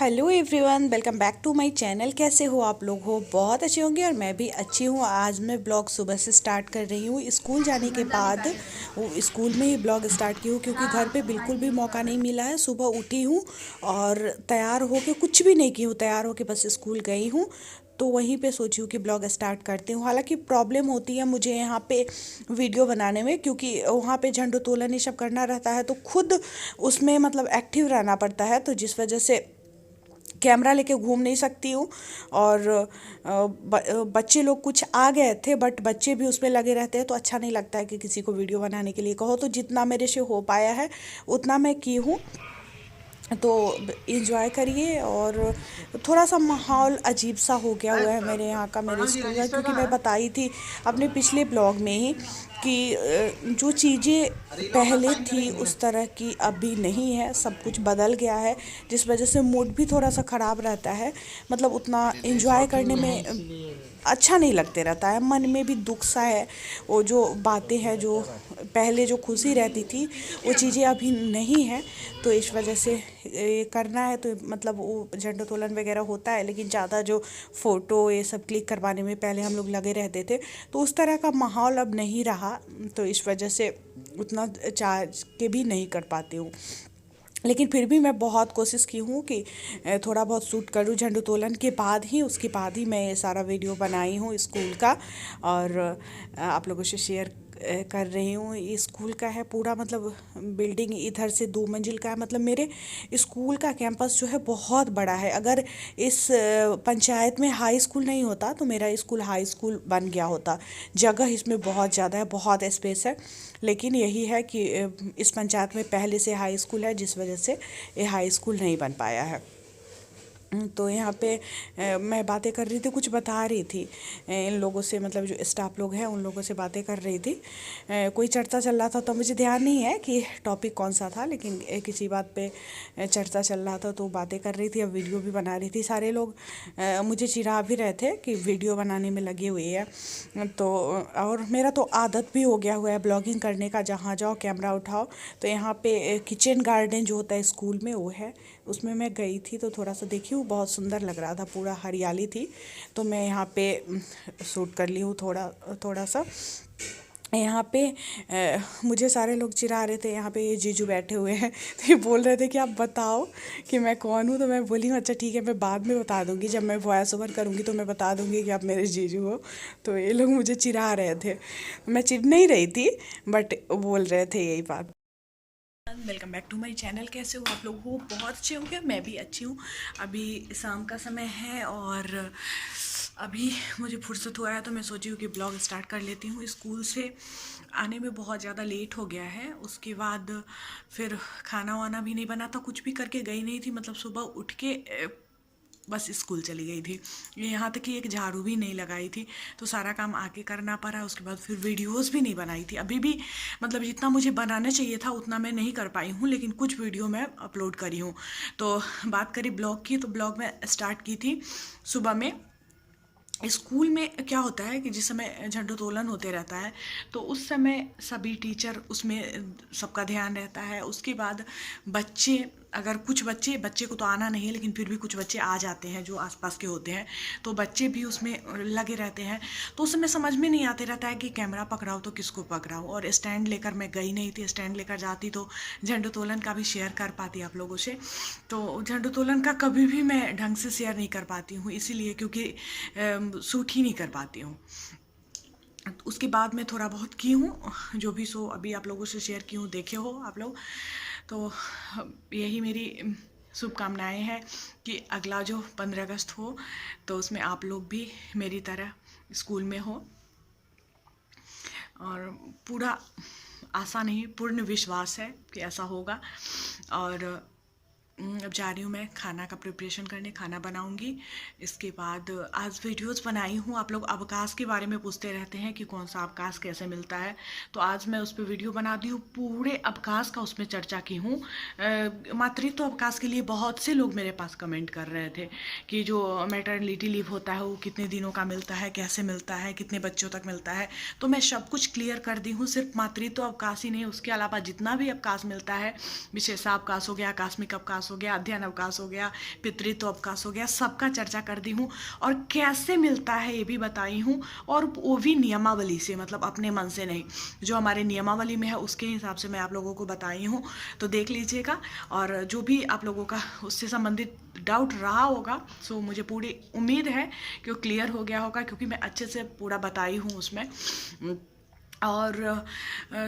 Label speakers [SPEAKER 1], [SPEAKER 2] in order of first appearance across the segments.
[SPEAKER 1] Hello everyone, welcome back to my channel. कैसे हो आप लोग? हो बहुत अच्छे होंगे और मैं भी अच्छी हूँ। आज मैं ब्लॉग सुबह से स्टार्ट कर रही हूँ स्कूल जाने के बाद। वो स्कूल में ही ब्लॉग स्टार्ट की हूँ क्योंकि घर पे बिल्कुल भी मौका नहीं मिला है। सुबह उठी हूँ और तैयार होके कुछ भी नहीं की हूँ, तैयार होके बस स्कूल गई हूँ। तो वहीं पे सोची हूँ कि ब्लॉग स्टार्ट करती हूँ। हालांकि प्रॉब्लम होती है मुझे यहाँ पे वीडियो बनाने में, क्योंकि वहाँ पे झंडोत्तोलन ये सब करना रहता है तो खुद उसमें मतलब एक्टिव रहना पड़ता है, तो जिस वजह से कैमरा लेके घूम नहीं सकती हूँ। और बच्चे लोग कुछ आ गए थे बट बच्चे भी उसमें लगे रहते हैं तो अच्छा नहीं लगता है कि किसी को वीडियो बनाने के लिए कहो। तो जितना मेरे से हो पाया है उतना मैं की हूँ। तो इंजॉय करिए। और थोड़ा सा माहौल अजीब सा हो गया हुआ है मेरे यहाँ का, मेरे
[SPEAKER 2] प्रणव जी
[SPEAKER 1] स्कूल का,
[SPEAKER 2] रजिस्टर
[SPEAKER 1] क्योंकि
[SPEAKER 2] कहाँ
[SPEAKER 1] मैं
[SPEAKER 2] है?
[SPEAKER 1] बताई थी अपने पिछले ब्लॉग में ही कि जो चीज़ें
[SPEAKER 2] अरे लो ना
[SPEAKER 1] पहले
[SPEAKER 2] साइन
[SPEAKER 1] थी
[SPEAKER 2] करेंगे ना।
[SPEAKER 1] उस तरह की अभी नहीं है, सब कुछ बदल गया है। जिस वजह से मूड भी थोड़ा सा ख़राब रहता है, मतलब उतना
[SPEAKER 2] अरे मैं
[SPEAKER 1] इंजॉय
[SPEAKER 2] शॉपिंग
[SPEAKER 1] करने
[SPEAKER 2] में है
[SPEAKER 1] में
[SPEAKER 2] इसीलिए।
[SPEAKER 1] अच्छा नहीं लगते रहता है, मन में भी दुख सा है। वो जो बातें हैं, जो पहले जो खुशी रहती थी वो चीज़ें अभी नहीं है। तो इस वजह से ये करना है तो मतलब वो झंडोत्तोलन वगैरह होता है, लेकिन ज़्यादा जो फ़ोटो ये सब क्लिक करवाने में पहले हम लोग लगे रहते थे तो उस तरह का माहौल अब नहीं रहा। तो इस वजह से उतना चाह के भी नहीं कर पाती हूँ। लेकिन फिर भी मैं बहुत कोशिश की हूँ कि थोड़ा बहुत शूट करूँ झंडोत्तोलन के बाद ही, उसके बाद ही मैं ये सारा वीडियो बनाई हूँ स्कूल का। और आप लोगों से शेयर कर रही हूँ। ये स्कूल का है पूरा, मतलब बिल्डिंग इधर से 2 मंजिल का है। मतलब मेरे स्कूल का कैंपस जो है बहुत बड़ा है। अगर इस पंचायत में हाई स्कूल नहीं होता तो मेरा स्कूल हाई स्कूल बन गया होता। जगह इसमें बहुत ज़्यादा है, बहुत स्पेस है। लेकिन यही है कि इस पंचायत में पहले से हाई स्कूल है, जिस वजह से ये हाई स्कूल नहीं बन पाया है। तो यहाँ पे मैं बातें कर रही थी, कुछ बता रही थी इन लोगों से, मतलब जो स्टाफ लोग हैं उन लोगों से बातें कर रही थी। कोई चर्चा चल रहा था तो मुझे ध्यान नहीं है कि टॉपिक कौन सा था, लेकिन किसी बात पे चर्चा चल रहा था तो बातें कर रही थी। अब वीडियो भी बना रही थी। सारे लोग मुझे चिढ़ा भी रहे थे कि वीडियो बनाने में लगी हुई है। तो और मेरा तो आदत भी हो गया हुआ है ब्लॉगिंग करने का, जहाँ जाओ कैमरा उठाओ। तो यहाँ पे किचन गार्डन जो होता है स्कूल में वो है, उसमें मैं गई थी तो थोड़ा सा देखी हूँ, बहुत सुंदर लग रहा था, पूरा हरियाली थी। तो मैं यहाँ पे शूट कर ली हूँ थोड़ा थोड़ा सा। यहाँ पे मुझे सारे लोग चिढ़ा रहे थे। यहाँ पे ये जीजू बैठे हुए हैं तो ये बोल रहे थे कि आप बताओ कि मैं कौन हूँ। तो मैं बोली हूँ अच्छा ठीक है, मैं बाद में बता दूँगी, जब मैं वॉइस ओवर करूँगी तो मैं बता दूँगी कि आप मेरे जीजू हो। तो ये लोग मुझे चिढ़ा रहे थे, मैं चिढ़ नहीं रही थी बट बोल रहे थे यही बात। Welcome back to my channel. कैसे हो आप लोग? हो बहुत अच्छे होंगे, मैं भी अच्छी हूँ। अभी शाम का समय है और अभी मुझे फुर्सत हुआ है तो मैं सोची हूँ कि ब्लॉग स्टार्ट कर लेती हूँ। स्कूल से आने में बहुत ज़्यादा लेट हो गया है। उसके बाद फिर खाना वाना भी नहीं बना था, कुछ भी करके गई नहीं थी, मतलब सुबह उठ के बस स्कूल चली गई थी। यहाँ तक कि एक झाड़ू भी नहीं लगाई थी, तो सारा काम आके करना पड़ा। उसके बाद फिर वीडियोस भी नहीं बनाई थी। अभी भी मतलब जितना मुझे बनाना चाहिए था उतना मैं नहीं कर पाई हूँ, लेकिन कुछ वीडियो मैं अपलोड करी हूँ। तो बात करी ब्लॉग की, तो ब्लॉग में स्टार्ट की थी सुबह में। स्कूल में क्या होता है कि जिस समय झंडोत्तोलन होते रहता है तो उस समय सभी टीचर उसमें सबका ध्यान रहता है। उसके बाद बच्चे, अगर कुछ बच्चे, बच्चे को तो आना नहीं है लेकिन फिर भी कुछ बच्चे आ जाते हैं जो आसपास के होते हैं, तो बच्चे भी उसमें लगे रहते हैं। तो उस समय समझ में नहीं आते रहता है कि कैमरा पकड़ाओ तो किसको पकड़ाओ। और स्टैंड लेकर मैं गई नहीं थी, स्टैंड लेकर जाती तो झंडोत्तोलन का भी शेयर कर पाती आप लोगों से। तो झंडोत्तोलन का कभी भी मैं ढंग से शेयर नहीं कर पाती हूँ, इसीलिए क्योंकि सूट ही नहीं कर पाती हूँ। उसके बाद मैं थोड़ा बहुत की हूँ, जो भी सो अभी आप लोगों से शेयर की हूँ, देखे हो आप लोग। तो यही मेरी शुभकामनाएं हैं कि अगला जो 15 अगस्त हो तो उसमें आप लोग भी मेरी तरह स्कूल में हो। और पूरा आशा नहीं, पूर्ण विश्वास है कि ऐसा होगा। और अब जा रही हूँ मैं खाना का प्रिपरेशन करने, खाना बनाऊँगी। इसके बाद आज वीडियोस बनाई हूँ। आप लोग अवकाश के बारे में पूछते रहते हैं कि कौन सा अवकाश कैसे मिलता है, तो आज मैं उस पर वीडियो बना दी हूँ। पूरे अवकाश का उसमें चर्चा की हूँ। मातृत्व अवकाश के लिए बहुत से लोग मेरे पास कमेंट कर रहे थे कि जो मैटरनिटी लीव होता है वो कितने दिनों का मिलता है, कैसे मिलता है, कितने बच्चों तक मिलता है। तो मैं सब कुछ क्लियर कर दी हूँ। सिर्फ मातृत्व अवकाश ही नहीं, उसके अलावा जितना भी अवकाश मिलता है, विशेषावकाश हो गया, आकस्मिक अवकाश हो गया, अध्ययन अवकाश हो गया, पितृत्व अवकाश हो गया, सबका चर्चा कर दी हूँ और कैसे मिलता है ये भी बताई हूँ, और वो भी नियमावली से, मतलब अपने मन से नहीं, जो हमारे नियमावली में है उसके हिसाब से मैं आप लोगों को बताई हूँ। तो देख लीजिएगा, और जो भी आप लोगों का उससे संबंधित डाउट रहा होगा सो मुझे पूरी उम्मीद है कि वो क्लियर हो गया होगा, क्योंकि मैं अच्छे से पूरा बताई हूँ उसमें। और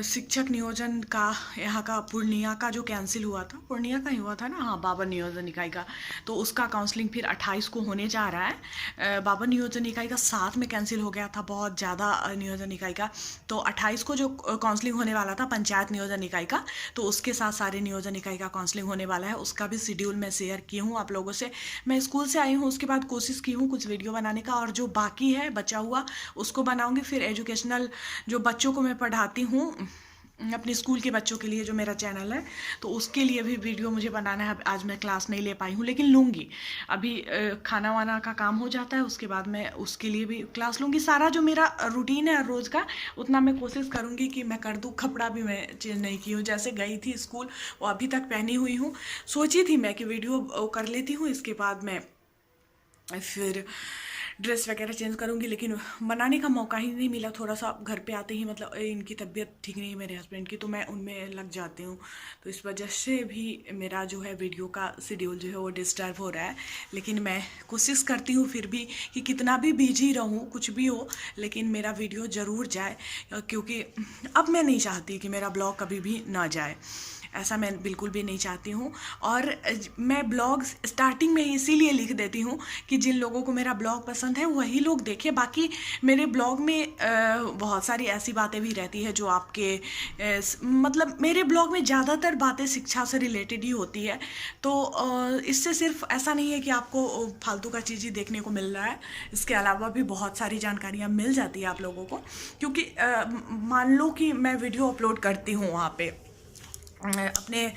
[SPEAKER 1] शिक्षक नियोजन का यहाँ का पूर्णिया का जो कैंसिल हुआ था, पूर्णिया का ही हुआ था ना, हाँ, बाबर नियोजन इकाई का, तो उसका काउंसलिंग फिर 28 को होने जा रहा है। बाबर नियोजन इकाई का साथ में कैंसिल हो गया था, बहुत ज़्यादा नियोजन इकाई का, तो 28 को जो काउंसलिंग होने वाला था पंचायत नियोजन इकाई का, तो उसके साथ सारे नियोजन इकाई का काउंसलिंग होने वाला है। उसका भी शेड्यूल मैं शेयर की हूँ आप लोगों से। मैं स्कूल से आई हूँ, उसके बाद कोशिश की हूँ कुछ वीडियो बनाने का, और जो बाकी है बचा हुआ उसको बनाऊँगी। फिर एजुकेशनल जो बच्चों को मैं पढ़ाती हूँ अपने स्कूल के बच्चों के लिए, जो मेरा चैनल है, तो उसके लिए भी वीडियो मुझे बनाना है। आज मैं क्लास नहीं ले पाई हूँ, लेकिन लूँगी। अभी खाना वाना का काम हो जाता है, उसके बाद मैं उसके लिए भी क्लास लूँगी। सारा जो मेरा रूटीन है रोज़ का, उतना मैं कोशिश करूँगी कि मैं कर दूँ। कपड़ा भी मैं चेंज नहीं की हूँ, जैसे गई थी स्कूल वो अभी तक पहनी हुई हूँ। सोची थी मैं कि वीडियो कर लेती हूँ, इसके बाद मैं फिर ड्रेस वगैरह चेंज करूँगी, लेकिन बनाने का मौका ही नहीं मिला। थोड़ा सा घर पे आते ही, मतलब इनकी तबीयत ठीक नहीं है मेरे हस्बैंड की, तो मैं उनमें लग जाती हूँ, तो इस वजह से भी मेरा जो है वीडियो का शेड्यूल जो है वो डिस्टर्ब हो रहा है। लेकिन मैं कोशिश करती हूँ फिर भी कि कितना भी बिजी रहूँ, कुछ भी हो, लेकिन मेरा वीडियो ज़रूर जाए, क्योंकि अब मैं नहीं चाहती कि मेरा ब्लॉग कभी भी ना जाए, ऐसा मैं बिल्कुल भी नहीं चाहती हूँ। और मैं ब्लॉग स्टार्टिंग में ही इसीलिए लिख देती हूँ कि जिन लोगों को मेरा ब्लॉग पसंद है वही लोग देखें। बाकी मेरे ब्लॉग में बहुत सारी ऐसी बातें भी रहती है जो आपके मतलब मेरे ब्लॉग में ज़्यादातर बातें शिक्षा से रिलेटेड ही होती है, तो इससे सिर्फ ऐसा नहीं है कि आपको फालतू का चीज़ ही देखने को मिल रहा है, इसके अलावा भी बहुत सारी जानकारियाँ मिल जाती है आप लोगों को। क्योंकि मान लो कि मैं वीडियो अपलोड करती हूँ वहाँ पे अपने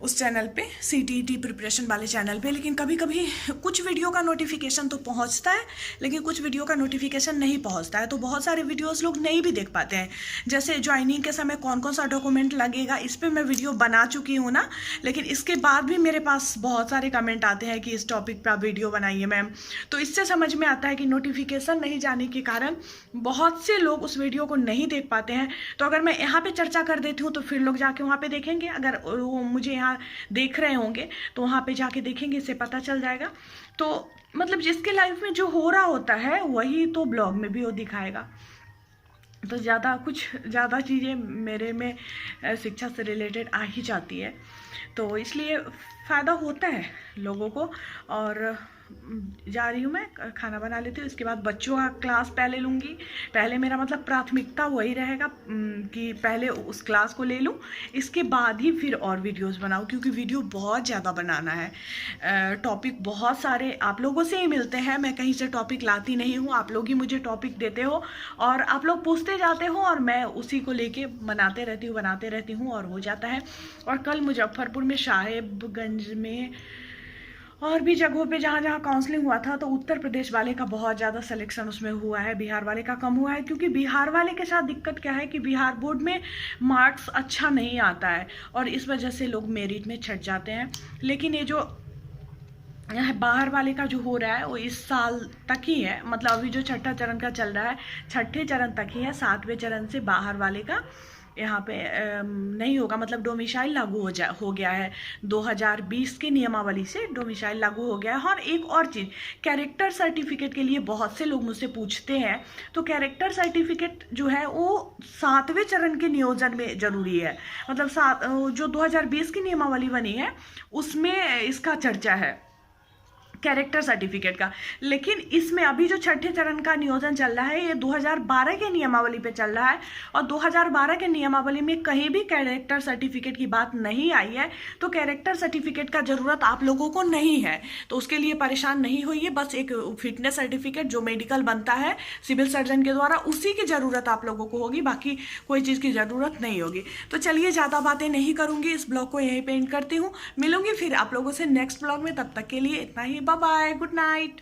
[SPEAKER 1] उस चैनल पे, CTET प्रिपरेशन वाले चैनल पे, लेकिन कभी कभी कुछ वीडियो का नोटिफिकेशन तो पहुंचता है, लेकिन कुछ वीडियो का नोटिफिकेशन नहीं पहुंचता है, तो बहुत सारे वीडियोस लोग नहीं भी देख पाते हैं। जैसे ज्वाइनिंग के समय कौन कौन सा डॉक्यूमेंट लगेगा, इस पर मैं वीडियो बना चुकी हूँ ना, लेकिन इसके बाद भी मेरे पास बहुत सारे कमेंट आते हैं कि इस टॉपिक पर आप वीडियो बनाइए मैम। तो इससे समझ में आता है कि नोटिफिकेशन नहीं जाने के कारण बहुत से लोग उस वीडियो को नहीं देख पाते हैं। तो अगर मैं यहाँ पर चर्चा कर देती हूँ तो फिर लोग जाके वहाँ पर देखेंगे, अगर वो मुझे यहाँ देख रहे होंगे तो वहाँ पे जाके देखेंगे, इससे पता चल जाएगा। तो मतलब जिसके लाइफ में जो हो रहा होता है वही तो ब्लॉग में भी वो दिखाएगा। तो ज़्यादा चीज़ें मेरे में शिक्षा से रिलेटेड आ ही जाती है, तो इसलिए फ़ायदा होता है लोगों को। और जा रही हूँ मैं, खाना बना लेती हूँ, इसके बाद बच्चों का क्लास पहले लूँगी। पहले मेरा मतलब प्राथमिकता वही रहेगा कि पहले उस क्लास को ले लूँ, इसके बाद ही फिर और वीडियोस बनाऊँ, क्योंकि वीडियो बहुत ज़्यादा बनाना है। टॉपिक बहुत सारे आप लोगों से ही मिलते हैं, मैं कहीं से टॉपिक लाती नहीं हूँ, आप लोग ही मुझे टॉपिक देते हो और आप लोग पूछते जाते हो और मैं उसी को लेके बनाते रहती हूँ और हो जाता है। और कल मुजफ्फरपुर में, साहेबगंज में और भी जगहों पे जहाँ जहाँ काउंसलिंग हुआ था, तो उत्तर प्रदेश वाले का बहुत ज़्यादा सिलेक्शन उसमें हुआ है, बिहार वाले का कम हुआ है। क्योंकि बिहार वाले के साथ दिक्कत क्या है कि बिहार बोर्ड में मार्क्स अच्छा नहीं आता है और इस वजह से लोग मेरिट में छट जाते हैं। लेकिन ये जो बाहर वाले का जो हो रहा है वो इस साल तक ही है, मतलब अभी जो छठा चरण का चल रहा है, छठे चरण तक ही है। 7वें चरण से बाहर वाले का यहाँ पे नहीं होगा, मतलब डोमिसाइल लागू हो गया है। 2020 के नियमावली से डोमिसाइल लागू हो गया है। और एक और चीज़, कैरेक्टर सर्टिफिकेट के लिए बहुत से लोग मुझसे पूछते हैं, तो कैरेक्टर सर्टिफिकेट जो है वो 7वें चरण के नियोजन में ज़रूरी है। मतलब जो 2020 की नियमावली बनी है उसमें इसका चर्चा है, कैरेक्टर सर्टिफिकेट का। लेकिन इसमें अभी जो छठे चरण का नियोजन चल रहा है ये 2012 के नियमावली पे चल रहा है, और 2012 के नियमावली में कहीं भी कैरेक्टर सर्टिफिकेट की बात नहीं आई है। तो कैरेक्टर सर्टिफिकेट का ज़रूरत आप लोगों को नहीं है, तो उसके लिए परेशान नहीं होइए। बस एक फिटनेस सर्टिफिकेट जो मेडिकल बनता है सिविल सर्जन के द्वारा, उसी की ज़रूरत आप लोगों को होगी, बाकी कोई चीज़ की ज़रूरत नहीं होगी। तो चलिए, ज़्यादा बातें नहीं करूँगी, इस ब्लॉग को यहीं पे एंड करती हूँ। मिलूंगी फिर आप लोगों से नेक्स्ट ब्लॉग में, तब तक के लिए इतना ही। Bye, good night.